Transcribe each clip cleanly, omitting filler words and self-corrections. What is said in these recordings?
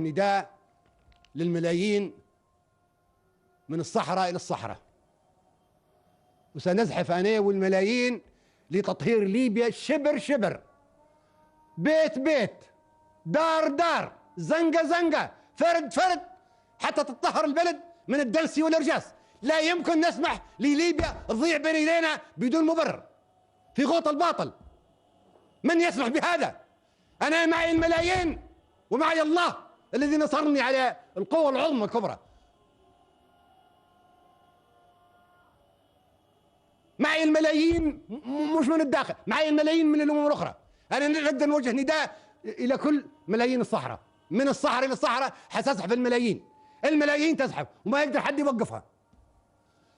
نداء للملايين من الصحراء إلى الصحراء، وسنزحف أنا والملايين لتطهير ليبيا شبر شبر، بيت بيت، دار دار، زنقة زنقة، فرد فرد، حتى تطهر البلد من الدنس والإرجاس. لا يمكن نسمح لليبيا تضيع بين يدينا بدون مبرر في غوط الباطل. من يسمح بهذا؟ أنا معي الملايين ومعي الله الذي نصرني على القوة العظمى الكبرى. معي الملايين مش من الداخل، معي الملايين من الأمم الأخرى. أنا نقدر نوجه نداء إلى كل ملايين الصحراء، من الصحراء إلى الصحراء حتزحف الملايين، الملايين تزحف وما يقدر حد يوقفها.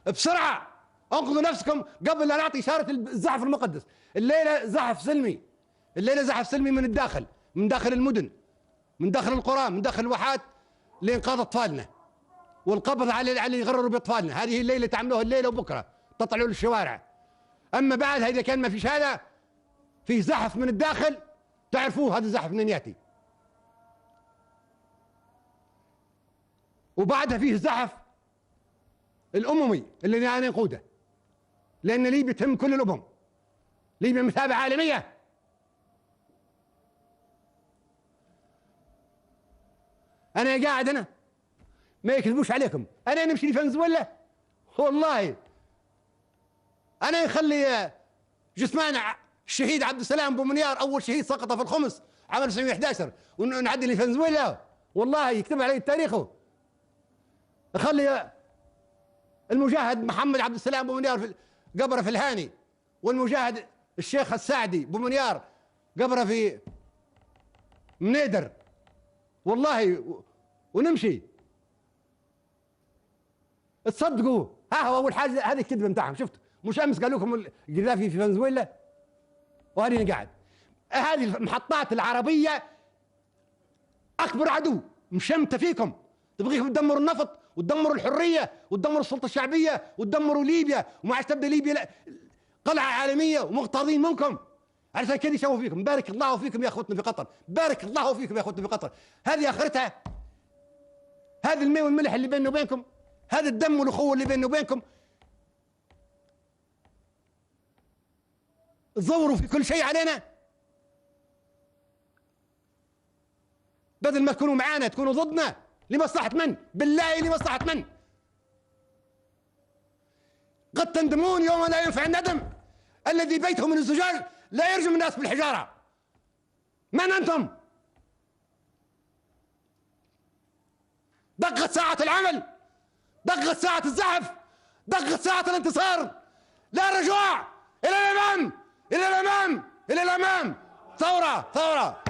بسرعة انقذوا نفسكم قبل لا نعطي إشارة الزحف المقدس. الليلة زحف سلمي، الليلة زحف سلمي من الداخل، من داخل المدن، من داخل القرى، من داخل الواحات، لإنقاذ أطفالنا والقبض على اللي يغرروا بأطفالنا. هذه الليلة تعملوها الليلة وبكرة تطلعوا للشوارع. أما بعد إذا كان ما فيش هذا، في زحف من الداخل تعرفوه هذا الزحف منين يأتي. وبعدها فيه الزحف الأممي اللي أنا نقوده، لأن ليبيا تهم كل الأمم، ليبيا مثابة عالمية. أنا قاعد أنا ما يكذبوش عليكم، أنا نمشي لفنزويلا والله أنا يخلي جثمان الشهيد عبد السلام بومنيار أول شهيد سقط في الخمس عام 1911 ونعدي لفنزويلا، والله يكتب علي تاريخه. أخلي المجاهد محمد عبد السلام بومنيار في قبره في الهاني، والمجاهد الشيخ السعدي بومنيار قبره في منيدر، والله ونمشي. تصدقوا ها هو اول حاجه هذه الكذبه بتاعهم. شفت مش امس قالوا لكم القذافي في فنزويلا وهذه قاعد. هذه المحطات العربيه اكبر عدو مشمته فيكم، تبغيكم تدمروا النفط وتدمروا الحريه وتدمروا السلطه الشعبيه وتدمروا ليبيا، وما عادش تبدا ليبيا قلعه عالميه ومغتاظين منكم. علشان كذا يشوفوا فيكم. بارك الله فيكم يا اخوتنا في قطر، بارك الله فيكم يا اخوتنا في قطر. هذه اخرتها، هذا الماء والملح اللي بيننا وبينكم، هذا الدم والاخوه اللي بيننا وبينكم. تزوروا في كل شيء علينا، بدل ما تكونوا معانا تكونوا ضدنا. لمصلحة من؟ بالله لمصلحة من؟ قد تندمون يوم لا ينفع الندم. الذي بيته من الزجاج لا يرجم الناس بالحجارة. من أنتم؟ دقت ساعة العمل، دقت ساعة الزحف، دقت ساعة الانتصار. لا رجوع، إلى الأمام، إلى الأمام، إلى الأمام. ثورة ثورة.